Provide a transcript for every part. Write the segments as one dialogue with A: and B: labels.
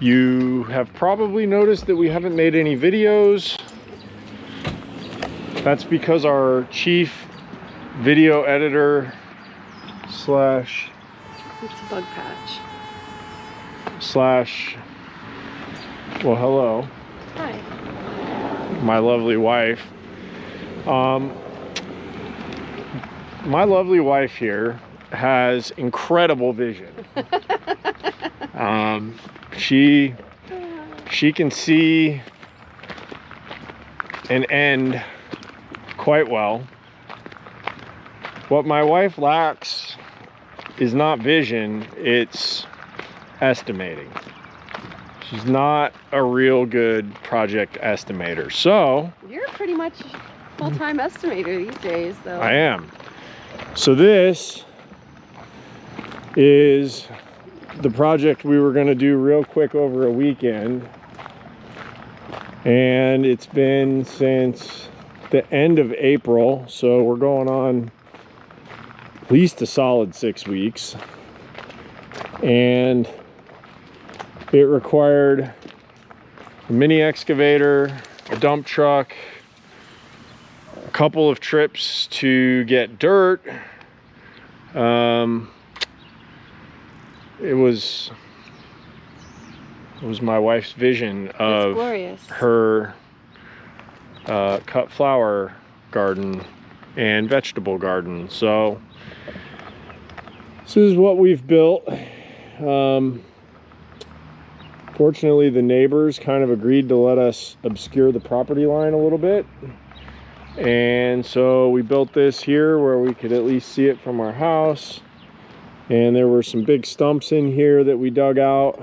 A: You have probably noticed that we haven't made any videos. That's because our chief video editor slash...
B: It's a bug patch.
A: Slash... Well, hello.
B: Hi.
A: My lovely wife. My lovely wife here has incredible vision. She can see an end quite well. What my wife lacks is not vision, it's estimating. She's not a real good project estimator. So
B: you're pretty much full-time estimator these days, though.
A: I am. So this is the project we were going to do real quick over a weekend, and it's been since the end of April, so we're going on at least a solid 6 weeks, and it required a mini excavator, a dump truck, a couple of trips to get dirt. It was my wife's vision of her cut flower garden and vegetable garden. So this is what we've built. Fortunately, the neighbors kind of agreed to let us obscure the property line a little bit. And so we built this here where we could at least see it from our house. And there were some big stumps in here that we dug out.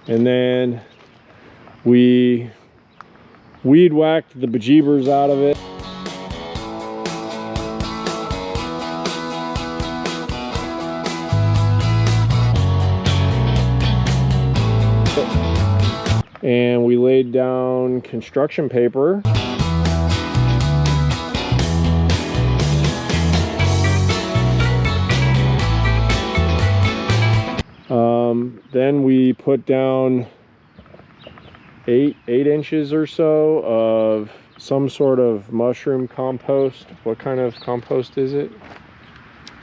A: And then we weed whacked the bejeebers out of it. And we laid down construction paper. Then we put down eight inches or so of some sort of mushroom compost. What kind of compost is it?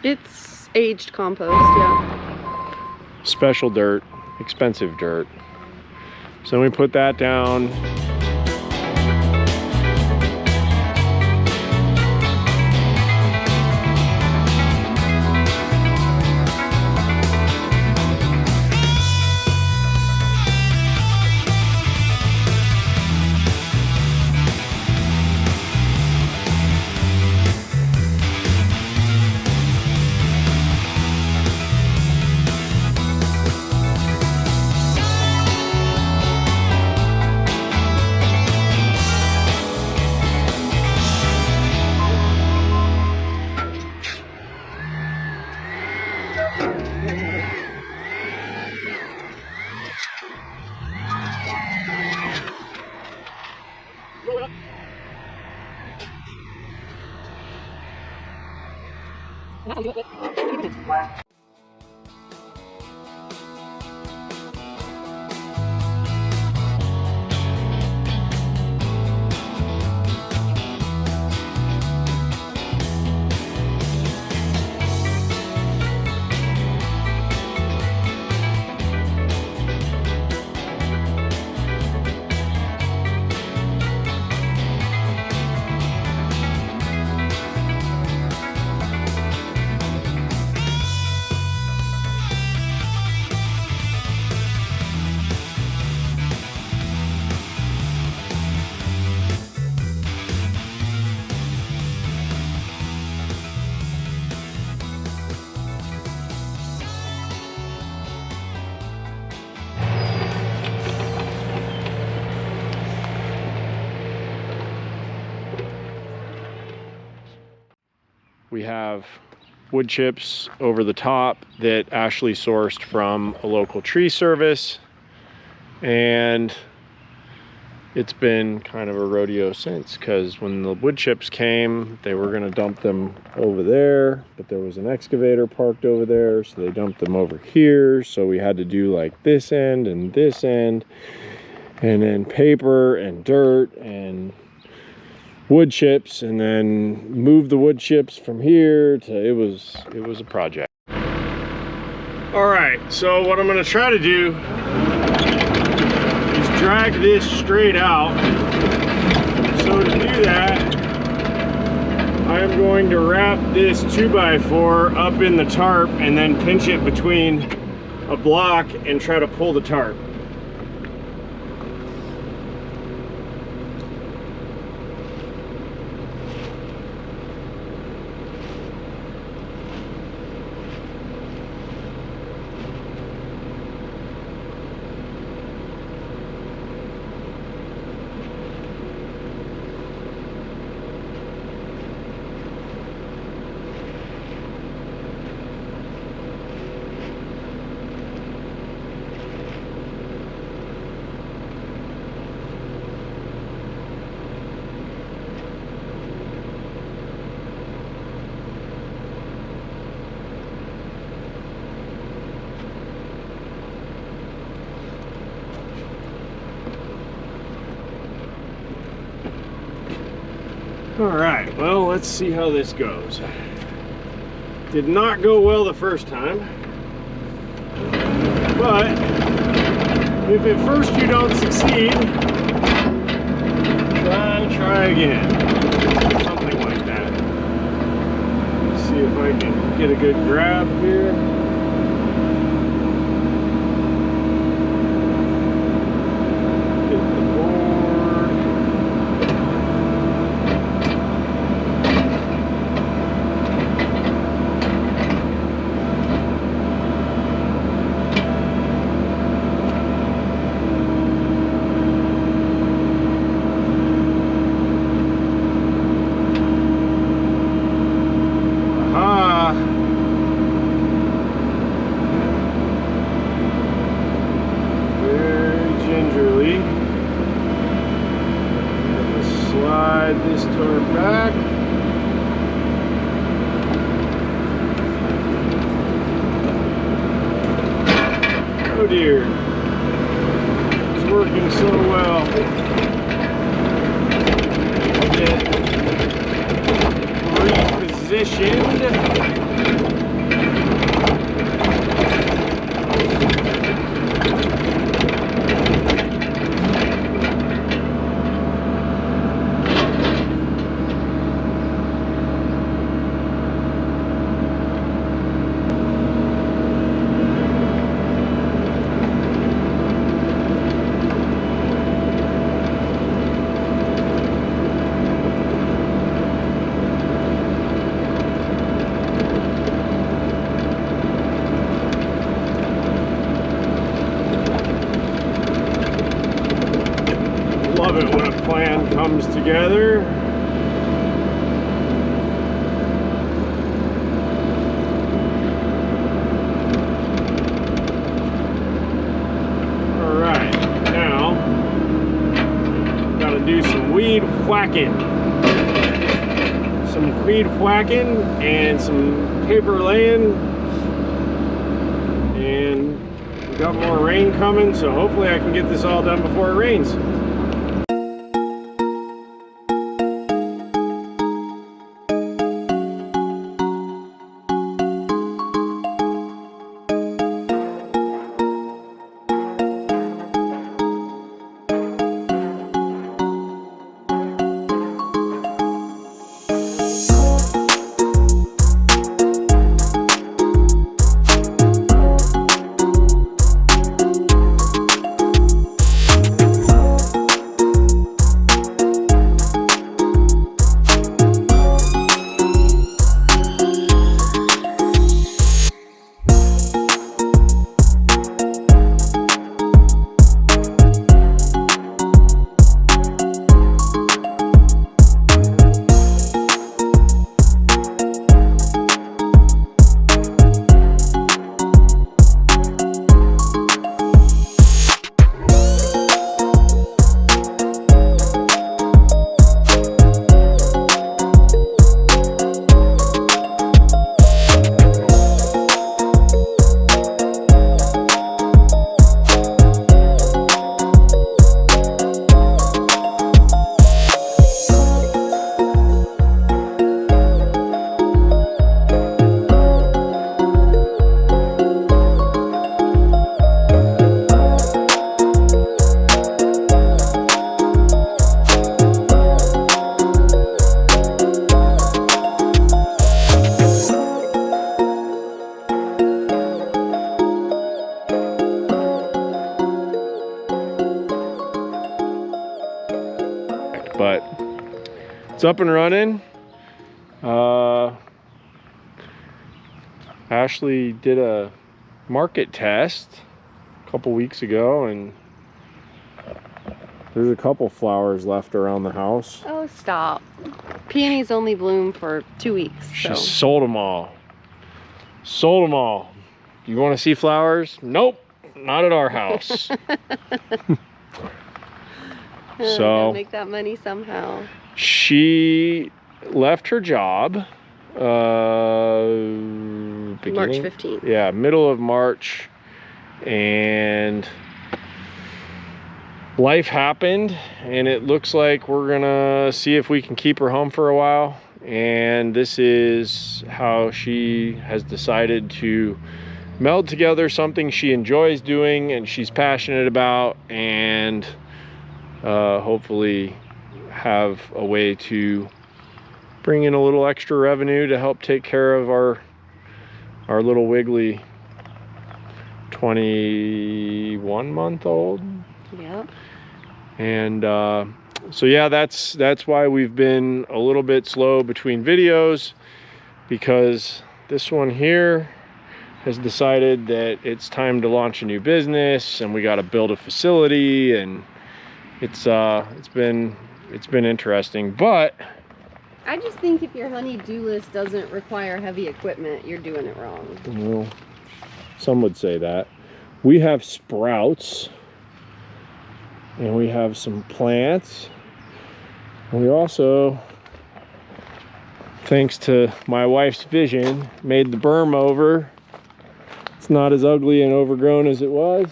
B: It's aged compost, yeah.
A: Special dirt, expensive dirt. So we put that down. We have wood chips over the top that Ashley sourced from a local tree service, and it's been kind of a rodeo since, because when the wood chips came, they were going to dump them over there, but there was an excavator parked over there, so they dumped them over here. So we had to do like this end and this end, and then paper and dirt and wood chips, and then move the wood chips from here to, it was a project. All right, so what I'm going to try to do is drag this straight out. So to do that, I am going to wrap this 2x4 up in the tarp and then pinch it between a block and try to pull the tarp. All right, well, let's see how this goes. Did not go well the first time, but if at first you don't succeed, try again. Something like that. Let's see if I can get a good grab here. This tarp back. Oh dear, it's working so well. Get repositioned. Love it when a plan comes together. whacking. Some weed whacking and some paper laying. And we got more rain coming, so hopefully I can get this all done before it rains. But it's up and running. Ashley did a market test a couple weeks ago, and there's a couple flowers left around the house.
B: Oh, stop. Peonies only bloom for 2 weeks.
A: She sold them all. Sold them all. You want to see flowers? Nope, not at our house. So
B: make that money somehow.
A: She left her job
B: March 15th.
A: Yeah, middle of March, and life happened, and it looks like we're gonna see if we can keep her home for a while. And this is how she has decided to meld together something she enjoys doing and she's passionate about, and hopefully have a way to bring in a little extra revenue to help take care of our little wiggly 21-month-old.
B: Yep.
A: And so yeah, that's why we've been a little bit slow between videos, because this one here has decided that it's time to launch a new business, and we got to build a facility, and it's been interesting. But
B: I just think if your honey-do list doesn't require heavy equipment, you're doing it wrong.
A: well, some would say that. We have sprouts, and we have some plants, and we also, thanks to my wife's vision, made the berm over. It's not as ugly and overgrown as it was.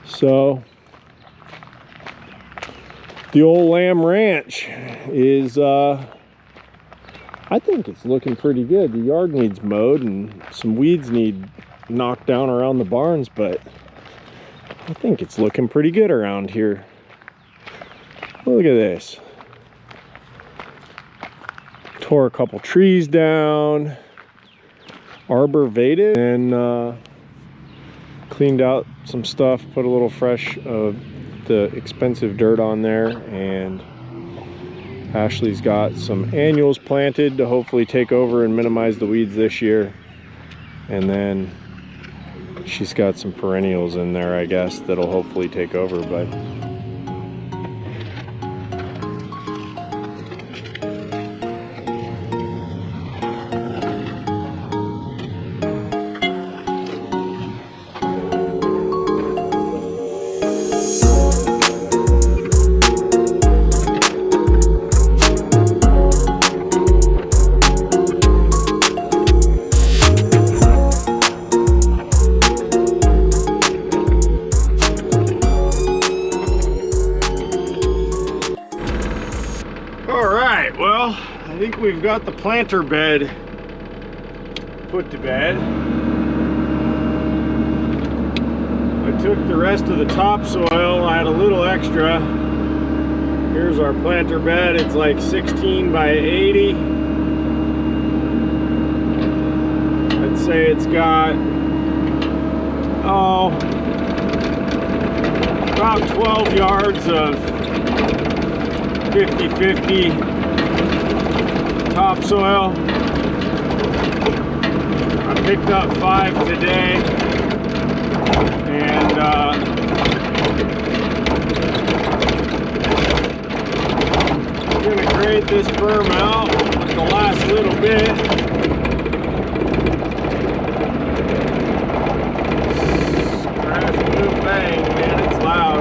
A: So the old Lamb Ranch is, I think it's looking pretty good. The yard needs mowed and some weeds need knocked down around the barns, but I think it's looking pretty good around here. Look at this. Tore a couple trees down, arborvitae, and cleaned out some stuff, put a little fresh the expensive dirt on there, and Ashley's got some annuals planted to hopefully take over and minimize the weeds this year, and then she's got some perennials in there, I guess, that'll hopefully take over. But think we've got the planter bed put to bed. I took the rest of the topsoil. I had a little extra. Here's our planter bed. It's like 16 by 80. I'd say it's got, oh, about 12 yards of 50-50 topsoil. I picked up 5 today, and I'm gonna grade this berm out with the last little bit. Crash, boom, bang, man, it's loud.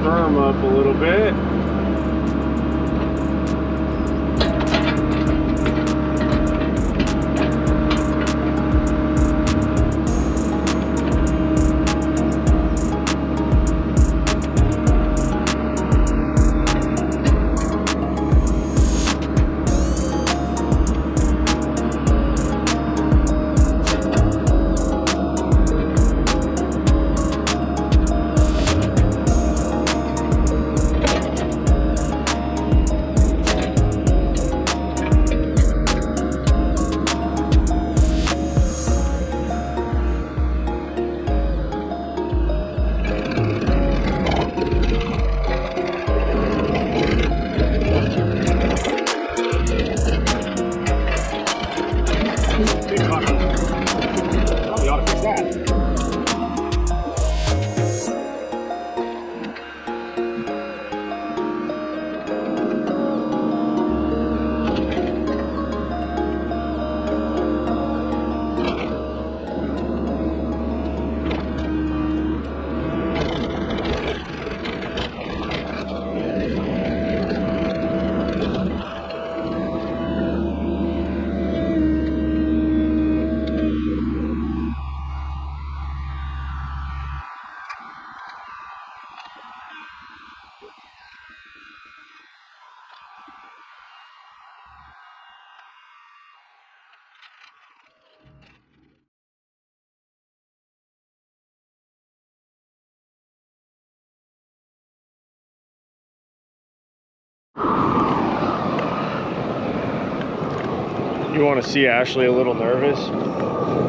A: Berm up a little bit. You want to see Ashley a little nervous?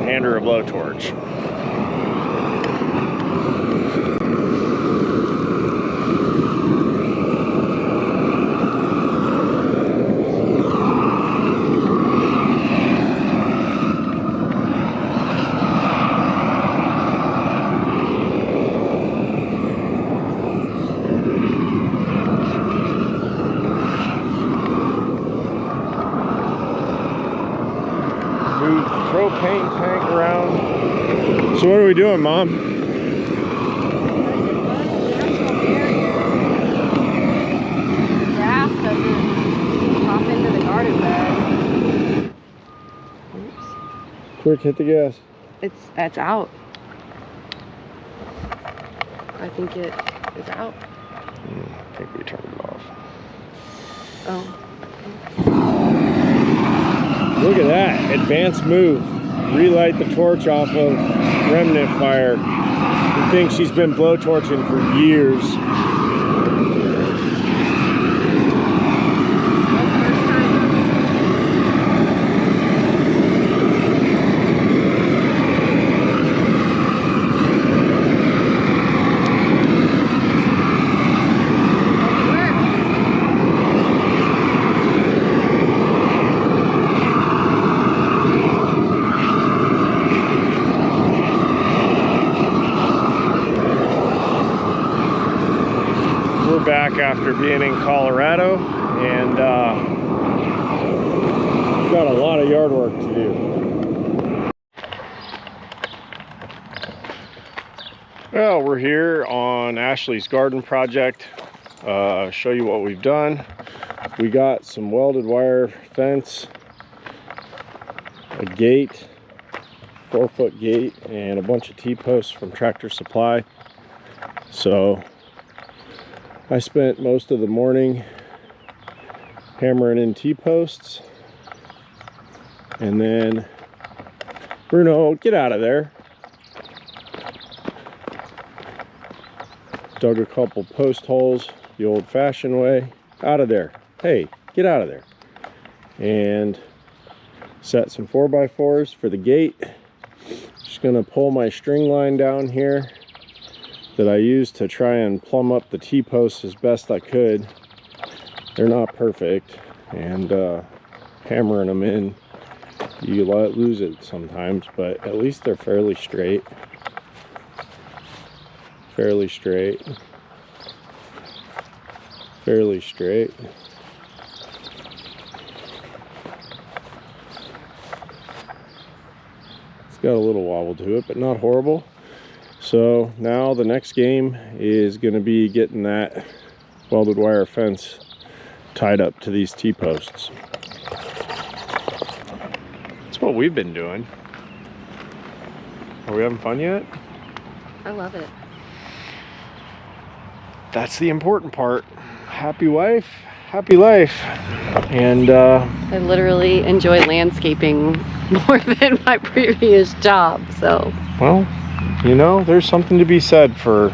A: Hand her a blowtorch. Move the propane tank around. So what are we doing, Mom?
B: Gas doesn't pop into the garden bed. Oops.
A: Quick, hit the gas.
B: It's out. I think it is out.
A: I think we turned it off.
B: Oh.
A: Look at that, advanced move. Relight the torch off of remnant fire. You think she's been blowtorching for years. We're back after being in Colorado, and got a lot of yard work to do. over here on Ashley's garden project. Show you what we've done. We got some welded wire fence, a gate, 4-foot gate, and a bunch of T-posts from Tractor Supply. So I spent most of the morning hammering in T-posts, and then Bruno, get out of there. Dug a couple post holes the old-fashioned way. Out of there. Hey, get out of there. And set some 4x4s for the gate. Just gonna pull my string line down here that I used to try and plumb up the T-posts as best I could. They're not perfect, and hammering them in, you lose it sometimes, but at least they're fairly straight. Fairly straight. Fairly straight. It's got a little wobble to it, but not horrible. So now the next game is going to be getting that welded wire fence tied up to these T-posts. That's what we've been doing. Are we having fun yet?
B: I love it.
A: That's the important part. Happy wife, happy life. And
B: I literally enjoy landscaping more than my previous job, so.
A: well, you know, there's something to be said for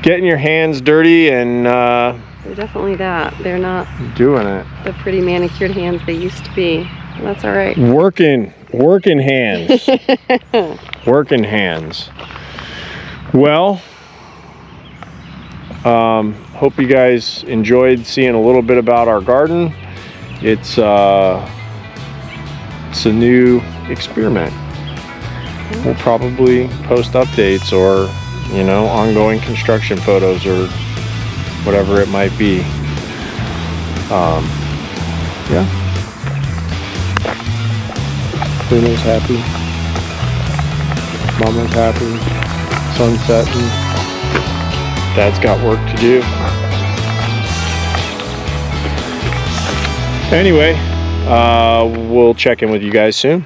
A: getting your hands dirty and
B: They're definitely that. They're not
A: doing it.
B: the pretty manicured hands they used to be. That's all right.
A: Working hands. Working hands. Well, hope you guys enjoyed seeing a little bit about our garden. It's a new experiment. We'll probably post updates or, you know, ongoing construction photos or whatever it might be. Yeah. Bruno's happy. Mama's happy. Sun's setting. Dad's got work to do. Anyway, we'll check in with you guys soon.